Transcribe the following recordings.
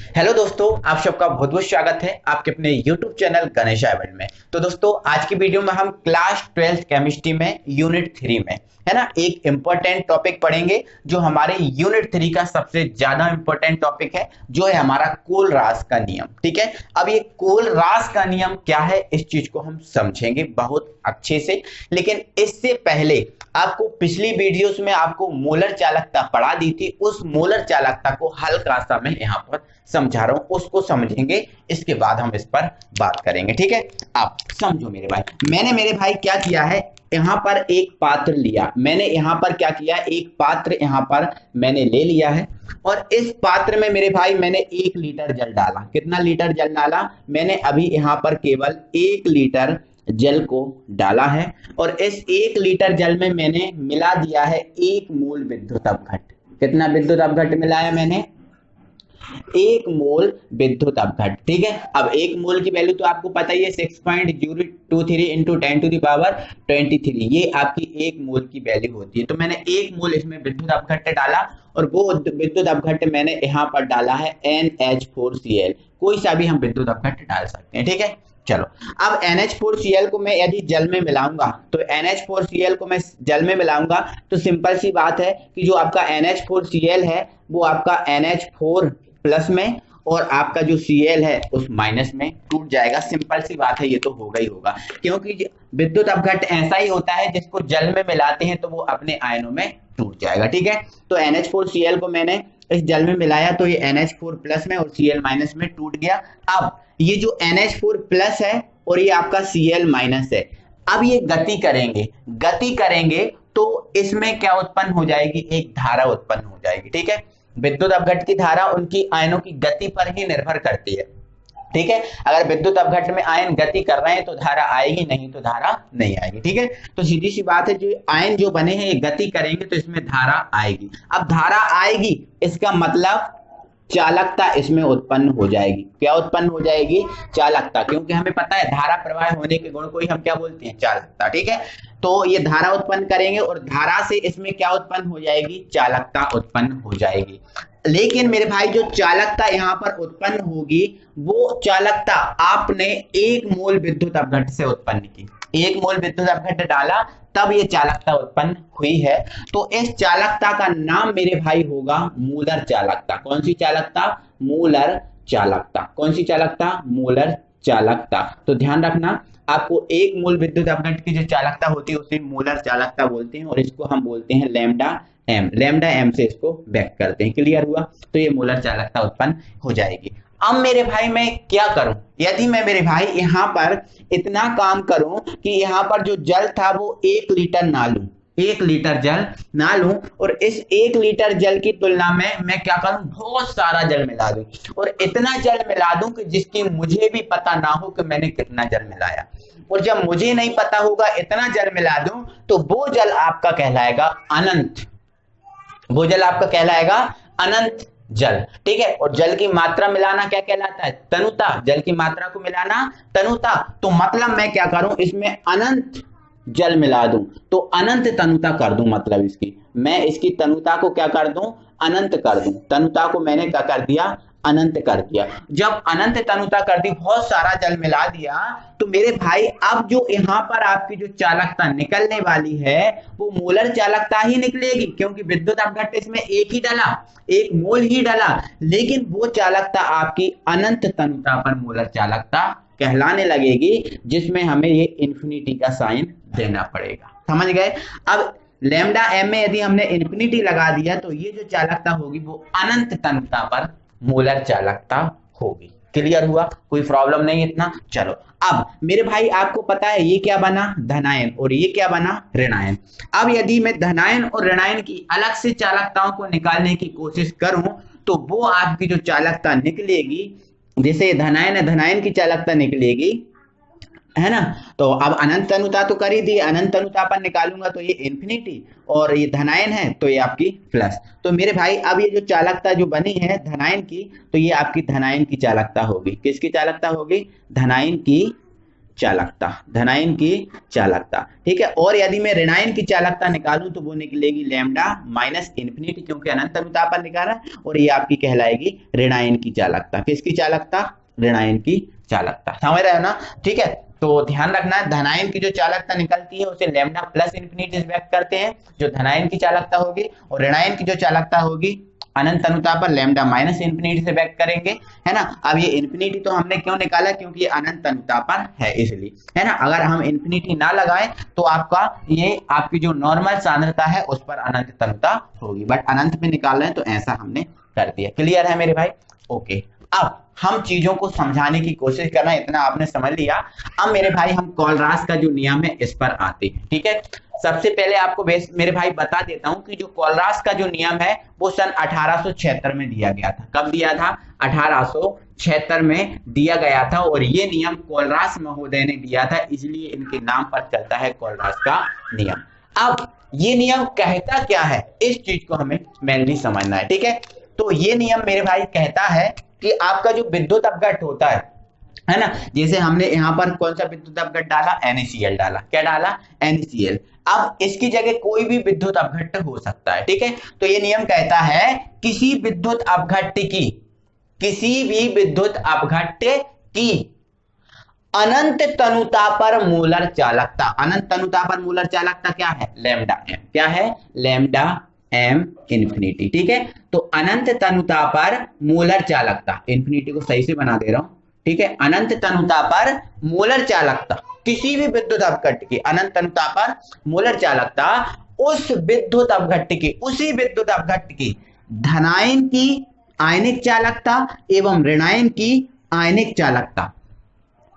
Hello दोस्तों, आप सबका बहुत बहुत स्वागत है आपके अपने YouTube चैनल गणेश वर्ल्ड में। तो दोस्तों, आज की वीडियो में हम क्लास 12th केमिस्ट्री में यूनिट 3 में है ना एक इंपॉर्टेंट टॉपिक पढ़ेंगे जो हमारे यूनिट 3 का सबसे ज्यादा इंपॉर्टेंट टॉपिक है, जो है हमारा कोलरास का नियम। ठीक है, अब ये कोलरास का नियम क्या है, इस चीज को हम समझेंगे बहुत अच्छे से। लेकिन इससे पहले आपको पिछली वीडियोस में आपको मोलर चालकता पढ़ा दी थी, उस मोलर चालकता को हल्का सा मैं यहाँ पर समझा रहा हूं, उसको समझेंगे, इसके बाद हम इस पर बात करेंगे। ठीक है, आप समझो मेरे भाई। मैंने मेरे भाई क्या किया है, यहाँ पर एक पात्र लिया, मैंने यहाँ पर क्या किया, एक पात्र यहाँ पर मैंने ले लिया है और इस पात्र में मेरे भाई मैंने 1 लीटर जल डाला। कितना लीटर जल डाला, मैंने अभी यहाँ पर केवल 1 लीटर जल को डाला है और इस 1 लीटर जल में मैंने मिला दिया है 1 मोल विद्युत अपघट्ट। कितना विद्युत अपघट्ट मिलाया मैंने, 1 मोल विद्युत अपघट्ट। ठीक है, अब 1 मोल की वैल्यू तो आपको पता ही है 6.023 इंटू 10 टू द पावर 23, ये आपकी 1 मोल की वैल्यू होती है। तो मैंने 1 मोल इसमें विद्युत अपघट्ट डाला और वो विद्युत अपघट्ट मैंने यहाँ पर डाला है NH4Cl। कोई सा भी हम विद्युत अपघट्ट डाल सकते हैं। ठीक है, चलो अब NH4Cl को मैं यदि जल में मिलाऊंगा, तो NH4Cl को मैं जल में मिलाऊंगा तो सिंपल सी बात है कि जो आपका NH4Cl है वो आपका NH4 प्लस में और आपका जो Cl है उस माइनस में टूट जाएगा। सिंपल सी बात है, ये तो होगा ही होगा, क्योंकि विद्युत अपघट्ट ऐसा ही होता है जिसको जल में मिलाते हैं तो वो अपने आयनों में टूट जाएगा। ठीक है, तो NH4Cl को मैंने इस जल में मिलाया तो ये NH4 प्लस में और Cl माइनस में टूट गया। अब ये जो NH4 प्लस है और ये आपका Cl माइनस है, अब ये गति करेंगे तो इसमें क्या उत्पन्न हो जाएगी, एक धारा उत्पन्न हो जाएगी। ठीक है, विद्युत अपघट्ट की धारा उनकी आयनों की गति पर ही निर्भर करती है। ठीक है, अगर विद्युत अपघट्ट में आयन गति कर रहे हैं तो धारा आएगी, नहीं तो धारा नहीं आएगी। ठीक है, तो सीधी सी बात है, जो आयन जो बने हैं ये गति करेंगे तो इसमें धारा आएगी। अब धारा आएगी इसका मतलब चालकता इसमें उत्पन्न हो जाएगी। क्या उत्पन्न हो जाएगी, चालकता, क्योंकि हमें पता है धारा प्रवाह होने के गुण को ही हम क्या बोलते हैं, चालकता। ठीक है, तो ये धारा उत्पन्न करेंगे और धारा से इसमें क्या उत्पन्न हो जाएगी, चालकता उत्पन्न हो जाएगी। लेकिन मेरे भाई जो चालकता यहाँ पर उत्पन्न होगी वो चालकता आपने 1 मोल विद्युत अपघट्ट से उत्पन्न की। 1 मोल विद्युत अपघट्ट डाला तब ये चालकता उत्पन्न हुई है। तो इस चालकता का नाम मेरे भाई होगा मूलर चालकता। कौन सी चालकता, मूलर चालकता। कौन सी चालकता, मूलर चालकता। तो ध्यान रखना, आपको 1 मोल विद्युत अपघट्ट की जो चालकता होती है उसे मूलर चालकता बोलते हैं और इसको हम बोलते हैं लैम्डा एम। लैम्डा एम से इसको व्यक्त करते हैं। क्लियर हुआ, तो ये मूलर चालकता उत्पन्न हो जाएगी। अब मेरे भाई मैं क्या करूं, यदि मैं मेरे भाई यहाँ पर इतना काम करूं कि यहाँ पर जो जल था वो 1 लीटर ना लूं, 1 लीटर जल ना लूं और इस 1 लीटर जल की तुलना में मैं क्या करूं, बहुत सारा जल मिला दूं और इतना जल मिला दूं कि जिसकी मुझे भी पता ना हो कि मैंने कितना जल मिलाया। और जब मुझे नहीं पता होगा इतना जल मिला दूं तो वो जल आपका कहलाएगा अनंत। वो जल आपका कहलाएगा अनंत जल। ठीक है, और जल की मात्रा मिलाना क्या कहलाता है, तनुता। जल की मात्रा को मिलाना तनुता। तो मतलब मैं क्या करूं, इसमें अनंत जल मिला दूं तो अनंत तनुता कर दूं। मतलब इसकी मैं इसकी तनुता को क्या कर दूं, अनंत कर दूं। तनुता को मैंने क्या कर दिया, अनंत कर दिया। जब अनंत तनुता कर दी, बहुत सारा जल मिला दिया, तो मेरे भाई अब जो यहाँ पर आपकी जो चालकता निकलने वाली है वो मोलर चालकता ही निकलेगी, क्योंकि विद्युत अपघट्ट इसमें 1 ही डाला, 1 मोल ही डाला, लेकिन वो चालकता आपकी अनंत तनुता पर मोलर चालकता कहलाने लगेगी, जिसमें हमें ये इंफिनिटी का साइन देना पड़ेगा। समझ गए। अब लैम्डा एम में यदि हमने इंफिनिटी लगा दिया तो ये जो चालकता होगी वो अनंत तनुता पर मोलर चालकता होगी। क्लियर हुआ, कोई प्रॉब्लम नहीं इतना। चलो अब मेरे भाई आपको पता है ये क्या बना, धनायन, और ये क्या बना, ऋणायन। अब यदि मैं धनायन और ऋणायन की अलग से चालकताओं को निकालने की कोशिश करूं तो वो आपकी जो चालकता निकलेगी, जैसे धनायन है, धनायन की चालकता निकलेगी, है ना। तो अब अनंत तनुता तो कर ही दी, अनंत तनुता पर निकालूंगा तो ये इंफिनिटी और ये धनायन है तो ये आपकी प्लस। तो मेरे भाई अब ये जो चालकता जो बनी है धनायन की, तो ये आपकी धनायन की चालकता होगी। किसकी चालकता होगी, धनायन की चालकता, धनायन की चालकता, ठीक है। और यदि मैं ऋणायन की चालकता निकालूं तो वो निकलेगी लैम्डा माइनस इन्फिनिटी, क्योंकि अनंत अनुताप पर निकाला है, और ये आपकी कहलाएगी ऋणायन की चालकता। किसकी चालकता? ऋणायन की चालकता। समझ रहे हो ना? ठीक है, तो ध्यान रखना, धनायन की जो चालकता निकलती है उसे लैम्डा प्लस इन्फिनिटी से व्यक्त करते हैं, जो धनायन की चालकता होगी, और ऋणायन की जो चालकता होगी अनंत अनुताप पर लैम्डा माइनस इन्फिनिटी से व्यक्त करेंगे, है ना। अब ये इन्फिनिटी तो हमने क्यों निकाला? क्योंकि ये अनंत अनुताप पर है इसलिए, है ना। अगर हम इन्फिनिटी ना लगाएं तो आपका ये आपकी जो नॉर्मल सांद्रता है उस पर अनंत तनुता होगी, बट अनंत में निकाल रहे हैं तो ऐसा हमने कर दिया। क्लियर है मेरे भाई? ओके, अब हम चीजों को समझाने की कोशिश करना, इतना आपने समझ लिया। अब मेरे भाई हम कोलरास का जो नियम है इस पर आते हैं, ठीक है। सबसे पहले आपको मेरे भाई बता देता हूं कि जो कोलरास का जो नियम है वो सन 1876 में दिया गया था। कब दिया था? 1876 में दिया गया था, और ये नियम कोलरास महोदय ने दिया था, इसलिए इनके नाम पर चलता है कोलरास का नियम। अब ये नियम कहता क्या है, इस चीज को हमें मेनली समझना है, ठीक है। तो ये नियम मेरे भाई कहता है कि आपका जो विद्युत अपघट्ट होता है ना, जैसे हमने यहाँ पर कौन सा विद्युत अपघट्ट डाला? NaCl डाला। क्या डाला? NaCl। अब इसकी जगह कोई भी विद्युत अपघट्ट हो सकता है, ठीक है। तो ये नियम कहता है किसी भी विद्युत अपघट्ट की अनंत तनुता पर मोलर चालकता, अनंत तनुता पर मोलर चालकता क्या है? Lambda m। क्या है? लैम्डा m इन्फिनिटी, ठीक है। तो अनंत तनुता पर मोलर चालकता, इन्फिनिटी को सही से बना दे रहा हूं, ठीक है। अनंत तनुता पर मोलर चालकता, किसी भी विद्युत अपघट्ट की अनंत तनुता पर मोलर चालकता उसी विद्युत अपघट्ट की धनायन की आयनिक चालकता एवं ऋणायन की आयनिक चालकता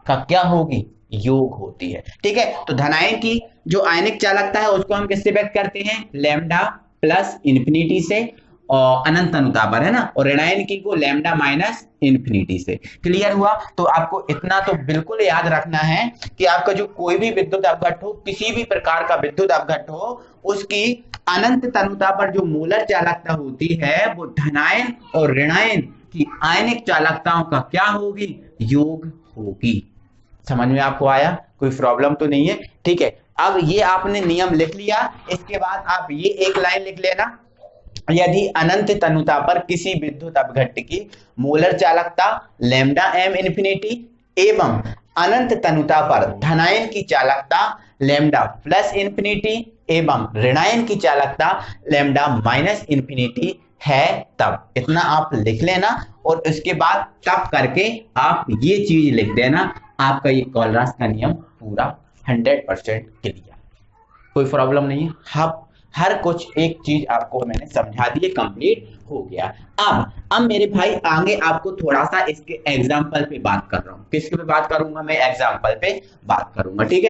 का क्या होगी? योग होती है, ठीक है। तो धनायन की जो आयनिक चालकता है उसको हम किससे व्यक्त करते हैं? लैम्डा प्लस इन्फिनिटी से, और अनंत अनुताप पर, है ना, और ऋणायन की को लैम्डा माइनस इन्फिनिटी से। क्लियर हुआ? तो आपको इतना तो बिल्कुल याद रखना है कि आपका जो कोई भी विद्युत अपघट्ट हो, किसी भी प्रकार का विद्युत अपघट्ट हो, उसकी अनंत तनुता पर जो मोलर चालकता होती है वो धनायन और ऋणायन की आयनिक चालकताओं का क्या होगी? योग होगी। समझ में आपको आया? कोई प्रॉब्लम तो नहीं है? ठीक है, अब ये आपने नियम लिख लिया। इसके बाद आप ये एक लाइन लिख लेना, यदि अनंत तनुता पर किसी विद्युत अपघट्ट की मोलर चालकता लैम्डा m इन्फिनिटी एवं अनंत तनुता पर धनायन की चालकता लैम्डा प्लस इन्फिनिटी एवं ऋणायन की चालकता लैम्डा माइनस इन्फिनिटी है, तब इतना आप लिख लेना, और इसके बाद तब करके आप ये चीज लिख देना, आपका ये कोलरास का नियम पूरा 100% क्लियर। कोई प्रॉब्लम नहीं है। हर कुछ एक चीज आपको मैंने समझा दी, कंप्लीट हो गया। अब मेरे भाई आगे आपको थोड़ा सा इसके एग्जाम्पल पे बात कर रहा हूँ। किसके पे बात करूंगा? मैं एग्जाम्पल पे बात करूंगा, ठीक है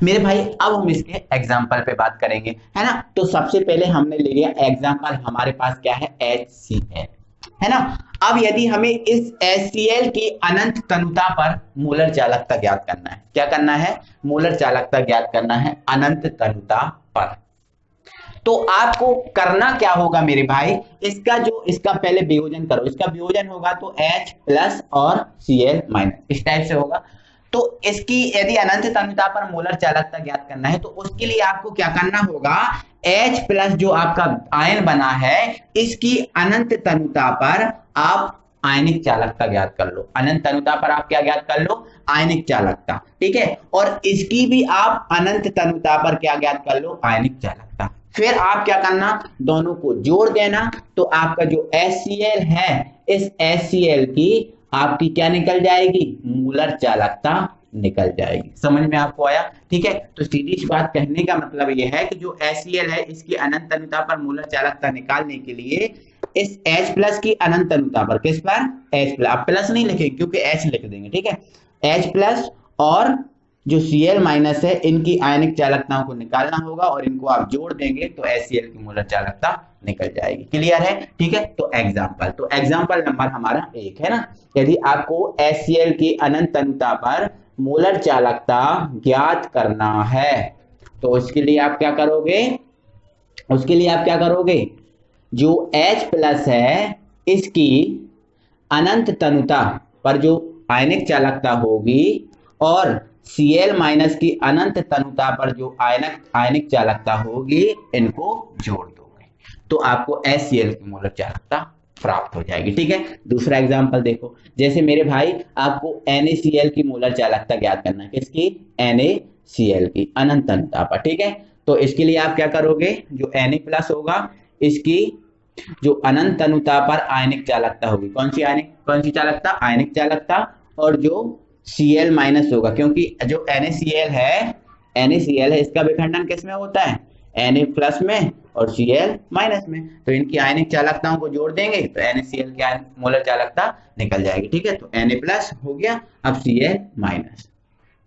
मेरे भाई। अब हम इसके एग्जाम्पल पे बात करेंगे, है ना। तो सबसे पहले हमने ले लिया एग्जाम्पल, हमारे पास क्या है? HCl, है ना। अब यदि हमें इस HCl की अनंत तनुता पर मोलर चालकता ज्ञात करना है, क्या करना है? मोलर चालकता ज्ञात करना है अनंत तनुता पर। तो आपको करना क्या होगा मेरे भाई? इसका पहले वियोजन करो। इसका वियोजन होगा तो H प्लस और Cl माइनस, इस टाइप से होगा। तो इसकी यदि अनंत तनुता पर मोलर चालकता ज्ञात करना है तो उसके लिए आपको क्या करना होगा? H प्लस जो आपका आयन बना है इसकी अनंत तनुता पर आप आयनिक चालकता ज्ञात कर लो। अनंत तनुता पर आप क्या ज्ञात कर लो? आयनिक चालकता, ठीक है। और इसकी भी आप अनंत तनुता पर क्या ज्ञात कर लो? आयनिक चालकता। फिर आप क्या करना? दोनों को जोड़ देना, तो आपका जो HCl है इस HCl की आपकी क्या निकल जाएगी? मोलर चालकता निकल जाएगी। समझ में आपको आया? ठीक है, तो सीधी सी बात कहने का मतलब यह है कि जो HCl है इसकी अनंत तनुता पर मोलर चालकता निकालने के लिए इस H प्लस की अनंत तनुता पर, किस पर? H plus. आप प्लस नहीं लिखेंगे क्योंकि H लिख देंगे, ठीक है। H प्लस और जो Cl माइनस है इनकी आयनिक चालकताओं को निकालना होगा, और इनको आप जोड़ देंगे तो HCl की मोलर चालकता निकल जाएगी। क्लियर है? ठीक है, तो एग्जाम्पल नंबर हमारा 1 है ना। यदि आपको HCl की अनंत तनुता पर मोलर चालकता ज्ञात करना है तो उसके लिए आप क्या करोगे? जो H प्लस है इसकी अनंत तनुता पर जो आयनिक चालकता होगी और Cl माइनस की अनंत तनुता पर जो आयनिक चालकता होगी इनको जोड़ दोगे तो आपको HCl की मोलर चालकता प्राप्त हो जाएगी। ठीक है, दूसरा एग्जांपल देखो, जैसे मेरे भाई आपको NaCl की मोलर चालकता ज्ञात करना है, किसकी? NaCl की अनंत तनुता पर। ठीक है, तो इसके लिए आप क्या करोगे, जो Na प्लस होगा इसकी जो अनंत तनुता पर आयनिक चालकता होगी, कौन सी चालकता? आयनिक चालकता, और जो Cl माइनस होगा, क्योंकि जो NaCl है इसका विखंडन किस में होता है? Na प्लस में और Cl माइनस में, तो इनकी आयनिक चालकताओं को जोड़ देंगे तो NaCl की मोलर चालकता निकल जाएगी। ठीक है, तो Na प्लस हो गया, अब Cl माइनस,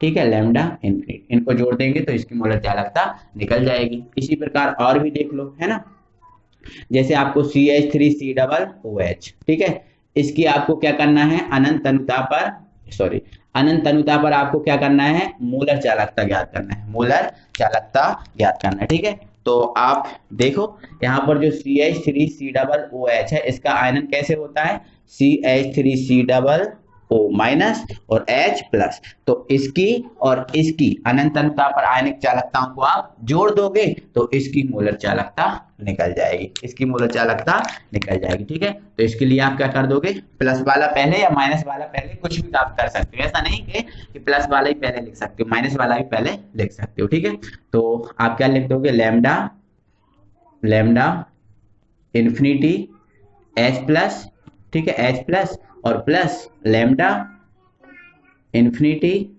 ठीक है, लैम्डा इनफिनिटी, इनको जोड़ देंगे तो इसकी मोलर चालकता निकल जाएगी। इसी प्रकार और भी देख लो, है ना, जैसे आपको CH3COOH, ठीक है, इसकी आपको क्या करना है, अनंत तनुता पर आपको क्या करना है, मोलर चालकता ज्ञात करना है। ठीक है, तो आप देखो यहाँ पर जो CH3COOH है इसका आयनन कैसे होता है, CH3COO माइनस और H प्लस, तो इसकी और इसकी अनंत तनुता पर आयनिक चालकताओं को आप जोड़ दोगे तो इसकी मोलर चालकता निकल जाएगी, ठीक है, तो इसके लिए आप क्या कर दोगे, प्लस वाला पहले या माइनस वाला पहले, कुछ भी आप कर सकते हो, ऐसा नहीं कि प्लस वाला ही पहले लिख सकते हो, माइनस वाला भी पहले लिख सकते हो। ठीक है, तो आप क्या लिख दोगे, लैम्डा इन्फिनिटी H प्लस, ठीक है, H प्लस और plus lambda infinity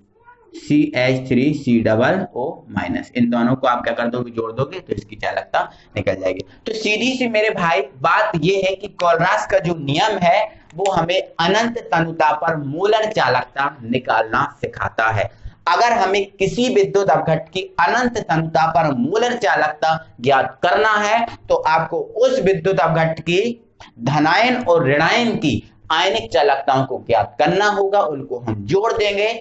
CH3COO minus, इन दोनों को आप क्या कर दोगे, जोड़ दोगे तो इसकी चालकता निकल जाएगी। तो सीधी सी मेरे भाई बात ये है कि कोलरास का जो नियम है वो हमें अनंत तनुता पर मोलर चालकता निकालना सिखाता है। अगर हमें किसी विद्युत अपघट्ट की अनंत तनुता पर मोलर चालकता ज्ञात करना है तो आपको उस विद्युत अपघट्ट की धनायन और ऋणायन की आयनिक चालकताओं को ज्ञात करना होगा, उनको हम जोड़ देंगे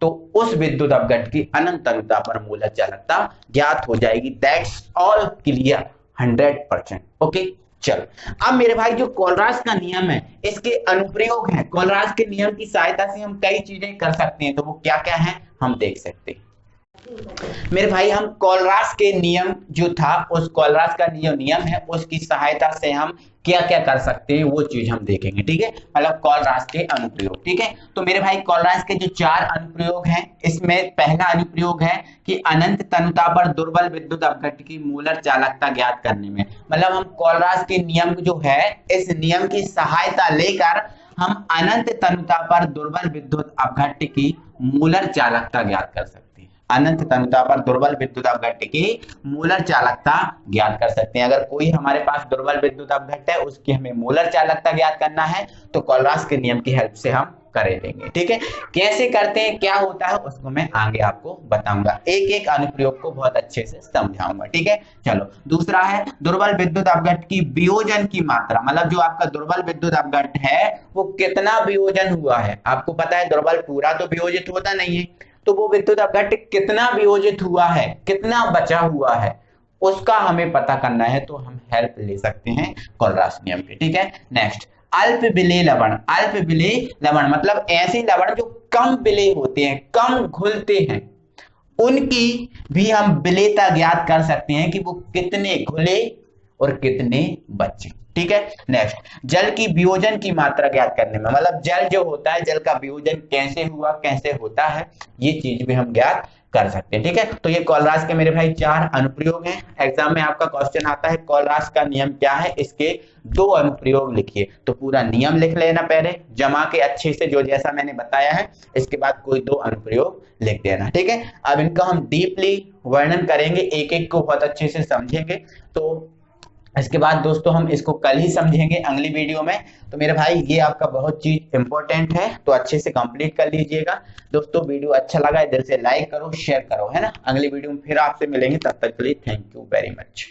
तो उस विद्युत अपघट्ट की अनंत तनुता पर मोलर चालकता ज्ञात हो जाएगी। That's all clear 100%। ओके, चलो अब मेरे भाई जो कोलरास का नियम है इसके अनुप्रयोग हैं, कोलरास के नियम की सहायता से हम कई चीजें कर सकते हैं, तो वो क्या क्या है हम देख सकते हैं। मेरे भाई हम कोलरास के नियम जो था, उस कोलरास का नियम है उसकी सहायता से हम क्या क्या कर सकते हैं वो चीज हम देखेंगे। ठीक है, मतलब कोलरास के अनुप्रयोग। ठीक है, तो मेरे भाई कोलरास के जो 4 अनुप्रयोग हैं, इसमें पहला अनुप्रयोग है कि अनंत तनुता पर दुर्बल विद्युत अपघट्ट की मोलर चालकता ज्ञात करने में, मतलब हम कोलरास के नियम जो है इस नियम की सहायता लेकर हम अनंत तनुता पर दुर्बल विद्युत अपघट्ट की मोलर चालकता ज्ञात कर सकते हैं। अनंत तनुता पर दुर्बल विद्युत अपघट्ट की मोलर चालकता ज्ञात कर सकते हैं। अगर कोई हमारे पास दुर्बल विद्युत अपघट्ट है उसकी हमें मोलर चालकता ज्ञात करना है तो कोलरास के नियम की हेल्प से हम कर लेंगे। ठीक है, कैसे करते हैं, क्या होता है, उसको मैं आगे आपको बताऊंगा, एक एक अनुप्रयोग को बहुत अच्छे से समझाऊंगा। ठीक है, चलो दूसरा है दुर्बल विद्युत अपघट्ट की वियोजन की मात्रा, मतलब जो आपका दुर्बल विद्युत अपघट्ट है वो कितना वियोजन हुआ है। आपको पता है दुर्बल पूरा तो वियोजित होता नहीं है, तो वो विद्युत अपघट्ट कितना वियोजित हुआ है, कितना बचा हुआ है, उसका हमें पता करना है, तो हम हेल्प ले सकते हैं कोलरास नियम की। ठीक है, नेक्स्ट अल्प विलेय लवण। अल्प विलेय लवण मतलब ऐसे लवण जो कम विलेय होते हैं, कम घुलते हैं, उनकी भी हम विलेयता ज्ञात कर सकते हैं कि वो कितने घुले और कितने बचे। ठीक है, नेक्स्ट जल की वियोजन की मात्रा ज्ञात करने में, मतलब जल जो होता है, जल का वियोजन कैसे हुआ, कैसे होता है, ये चीज भी हम ज्ञात कर सकते हैं। ठीक है, तो ये कोलरास के मेरे भाई 4 अनुप्रयोग हैं। एग्जाम में आपका क्वेश्चन आता है कोलरास का नियम क्या है, इसके 2 अनुप्रयोग लिखिए, तो पूरा नियम लिख लेना पहले जमा के अच्छे से, जो जैसा मैंने बताया है, इसके बाद कोई 2 अनुप्रयोग लिख देना। ठीक है, अब इनका हम डीपली वर्णन करेंगे, एक एक को बहुत अच्छे से समझेंगे, तो इसके बाद दोस्तों हम इसको कल ही समझेंगे अगली वीडियो में। तो मेरे भाई ये आपका बहुत चीज इंपॉर्टेंट है, तो अच्छे से कंप्लीट कर लीजिएगा। दोस्तों वीडियो अच्छा लगा है दिल से लाइक करो, शेयर करो, है ना। अगली वीडियो में फिर आपसे मिलेंगे, तब तक के लिए थैंक यू वेरी मच।